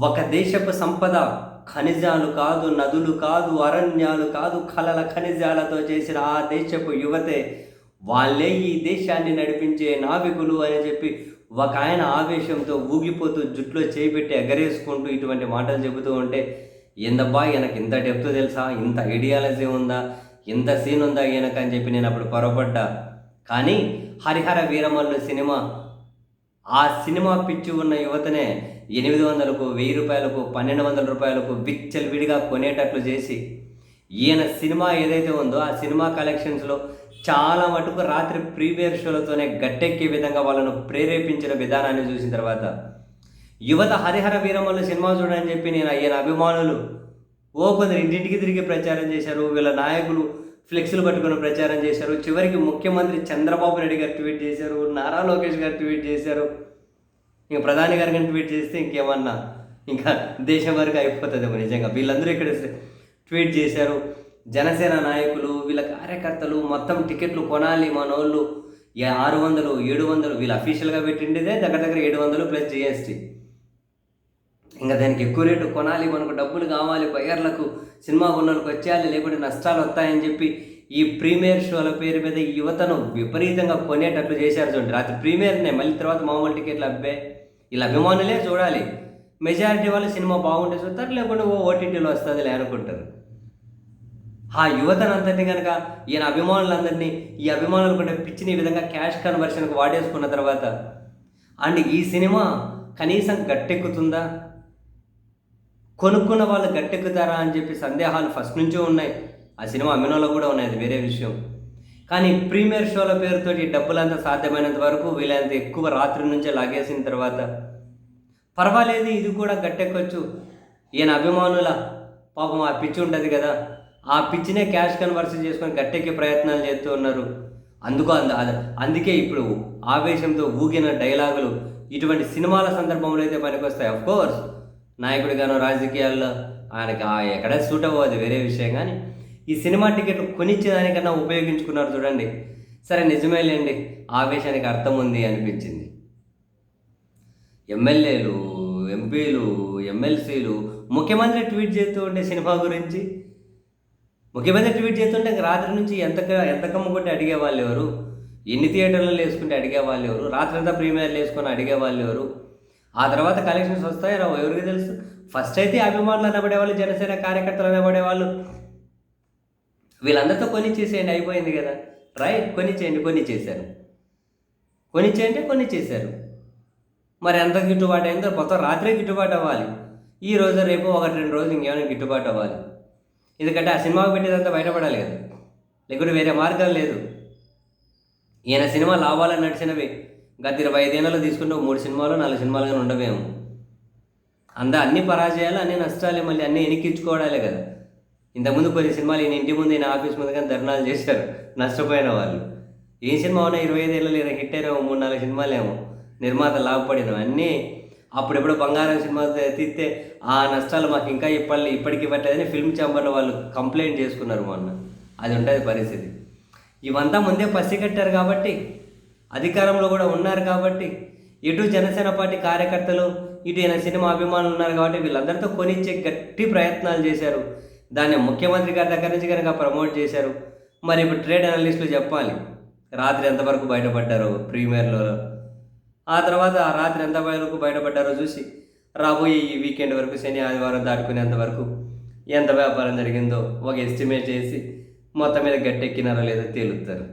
ఒక దేశపు సంపద ఖనిజాలు కాదు, నదులు కాదు, అరణ్యాలు కాదు, కలల ఖనిజాలతో చేసిన ఆ దేశపు యువతే వాళ్ళే ఈ దేశాన్ని నడిపించే నావికులు అని చెప్పి ఒక ఆయన ఆవేశంతో ఊగిపోతూ జుట్లో చేయిబెట్టి ఎగరేసుకుంటూ ఇటువంటి మాటలు చెబుతూ ఉంటే ఏందబ్బా ఈయనకి ఇంత డెప్త్ తెలుసా, ఇంత ఐడియాలజీ ఉందా, ఇంత సీన్ ఉందా ఈయనకు అని చెప్పి నేను అప్పుడు పొరపడ్డా. కానీ హరిహర వీరమల్లు సినిమా, ఆ సినిమా పిచ్చి ఉన్న యువతనే 800కు, 1000 రూపాయలకు, 1200 రూపాయలకు విచ్చలవిడిగా కొనేటట్లు చేసి ఈయన సినిమా ఏదైతే ఉందో ఆ సినిమా కలెక్షన్స్లో చాలా మటుకు రాత్రి ప్రీమియర్ షోలతోనే గట్టెక్కే విధంగా వాళ్ళను ప్రేరేపించిన విధానాన్ని చూసిన తర్వాత యువత హరిహర వీరమల్లు సినిమా చూడని చెప్పి నేను ఈయన అభిమానులు కొందరు ఇంటింటికి తిరిగి ప్రచారం చేశారు. వీళ్ళ నాయకులు ఫ్లెక్స్లు పట్టుకుని ప్రచారం చేశారు. చివరికి ముఖ్యమంత్రి చంద్రబాబు నాయుడు గారు ట్వీట్ చేశారు, నారా లోకేష్ గారు ట్వీట్ చేశారు. ఇంకా ప్రధాని గారు కానీ ట్వీట్ చేస్తే ఇంకేమన్నా ఇంకా దేశం వరకు అయిపోతుందేమో నిజంగా. వీళ్ళందరూ ఇక్కడ ట్వీట్ చేశారు. జనసేన నాయకులు, వీళ్ళ కార్యకర్తలు మొత్తం టికెట్లు కొనాలి మనోళ్ళు 600, 700 వీళ్ళు అఫీషియల్గా పెట్టిండేదే దగ్గర 700 ప్లస్ జిఎస్టీ. ఇంకా దానికి ఎక్కువ రేటు కొనాలి, మనకు డబ్బులు కావాలి, బయర్లకు సినిమా కొన్నోళ్ళకి వచ్చేయాలి, లేకుంటే నష్టాలు వస్తాయని చెప్పి ఈ ప్రీమియర్ షోల పేరు మీద ఈ యువతను విపరీతంగా కొనేటట్లు చేశారు. చూడండి, రాత్రి ప్రీమియర్నే, మళ్ళీ తర్వాత మామూలు టికెట్లు అబ్బే వీళ్ళ అభిమానులే చూడాలి. మెజారిటీ వాళ్ళు సినిమా బాగుంటే చూస్తారు, లేకుంటే ఓటీటీలో వస్తుందిలే అనుకుంటారు. ఆ యువతనంతటిని కనుక ఈయన అభిమానులందరినీ, ఈ అభిమానులు కూడా పిచ్చిని ఈ విధంగా క్యాష్ కన్వర్షన్కి వాడేసుకున్న తర్వాత అండ్ ఈ సినిమా కనీసం గట్టెక్కుతుందా, కొనుక్కున్న వాళ్ళు గట్టెక్కుతారా అని చెప్పి సందేహాలు ఫస్ట్ నుంచే ఉన్నాయి. ఆ సినిమా అమ్మినోళ్ళు కూడా ఉన్నాయి, అది వేరే విషయం. కానీ ప్రీమియర్ షోల పేరుతోటి డబ్బులంతా సాధ్యమైనంత వరకు వీలైనంత ఎక్కువ రాత్రి నుంచే లాగేసిన తర్వాత పర్వాలేదు, ఇది కూడా గట్టెక్కొచ్చు. ఈయన అభిమానుల పాపం ఆ పిచ్చి ఉంటుంది కదా, ఆ పిచ్చినే క్యాష్ కన్వర్షన్ చేసుకొని గట్టెక్కే ప్రయత్నాలు చేస్తూ ఉన్నారు. అందుకే ఇప్పుడు ఆవేశంతో ఊగిన డైలాగులు ఇటువంటి సినిమాల సందర్భంలో అయితే పనికొస్తాయి. అఫ్కోర్స్ నాయకుడిగానో రాజకీయాల్లో ఆయనకి ఎక్కడ సూట్ అవ్వదు, వేరే విషయం. కానీ ఈ సినిమా టికెట్లు కొనిచ్చేదానికన్నా ఉపయోగించుకున్నారు చూడండి. సరే నిజమేలేండి, ఆవేశానికి అర్థం ఉంది అనిపించింది. ఎమ్మెల్యేలు, ఎంపీలు, ఎమ్మెల్సీలు, ముఖ్యమంత్రి ట్వీట్ చేస్తూ ఉండే సినిమా గురించి, ముఖ్యమంత్రి ట్వీట్ చేస్తుంటే రాత్రి నుంచి ఎంత కమ్ముకుంటే అడిగేవాళ్ళు ఎవరు, ఎన్ని థియేటర్లలో వేసుకుంటే అడిగేవాళ్ళు ఎవరు, రాత్రంతా ప్రీమియర్లు వేసుకొని అడిగేవాళ్ళు ఎవరు, ఆ తర్వాత కలెక్షన్స్ వస్తాయో రావు ఎవరికి తెలుసు. ఫస్ట్ అయితే అభిమానులు అనబడేవాళ్ళు, జనసేన కార్యకర్తలు అనబడేవాళ్ళు, వీళ్ళందరితో కొనిచ్చేసేయండి, అయిపోయింది కదా, రైట్, కొనిచ్చేశారు. కొనిచ్చేశారు. మరి ఎంత గిట్టుబాటు అయిందో మొత్తం రాత్రే గిట్టుబాటు అవ్వాలి. ఈ రోజు రేపు 1-2 రోజులు ఇంకేమైనా గిట్టుబాటు అవ్వాలి. ఎందుకంటే ఆ సినిమాకు పెట్టేదంతా బయటపడాలి కదా, లేకుంటే వేరే మార్గం లేదు. ఈయన సినిమా లాభాలను నడిచినవి గత 25 ఏళ్ళలో తీసుకుంటే 3 సినిమాలు 4 సినిమాలు కానీ ఉండవేమో. అన్ని పరాజయాలు, అన్ని నష్టాలే, మళ్ళీ అన్నీ ఎనికించుకోవడాలే కదా. ఇంతకుముందు కొన్ని సినిమాలు ఈయన ఇంటి ముందు, ఈయన ఆఫీస్ ముందు కానీ ధర్నాలు చేశారు నష్టపోయిన వాళ్ళు. ఏ సినిమా ఉన్నా 25 ఏళ్ళు ఈయన హిట్ అయినా 3-4 సినిమాలేమో నిర్మాత లాభపడినవి. అన్నీ అప్పుడెప్పుడు బంగారం సినిమా తీస్తే ఆ నష్టాలు మాకు ఇంకా ఇప్పటికి ఇవ్వట్లేదని ఫిల్మ్ ఛాంబర్లో వాళ్ళు కంప్లైంట్ చేసుకున్నారు మొన్న. అది ఉంటుంది పరిస్థితి. ఇవంతా ముందే పసిగట్టారు కాబట్టి, అధికారంలో కూడా ఉన్నారు కాబట్టి, ఇటు జనసేన పార్టీ కార్యకర్తలు, ఇటు ఈయన సినిమా అభిమానులు ఉన్నారు కాబట్టి వీళ్ళందరితో కొనిచ్చే గట్టి ప్రయత్నాలు చేశారు. దాన్ని ముఖ్యమంత్రి గారి దగ్గర నుంచి కనుక ప్రమోట్ చేశారు. మరి ఇప్పుడు ట్రేడ్ అనలిస్టులు చెప్పాలి రాత్రి ఎంతవరకు బయటపడ్డారో ప్రీమియర్లో, ఆ తర్వాత ఆ రాత్రి ఎంత వరకు బయటపడ్డారో చూసి రాబోయే ఈ వీకెండ్ వరకు, శని ఆదివారం దాటుకునేంత వరకు ఎంత వ్యాపారం జరిగిందో ఒక ఎస్టిమేట్ చేసి మొత్తం మీద గట్టెక్కినారో లేదో తేలుతారు.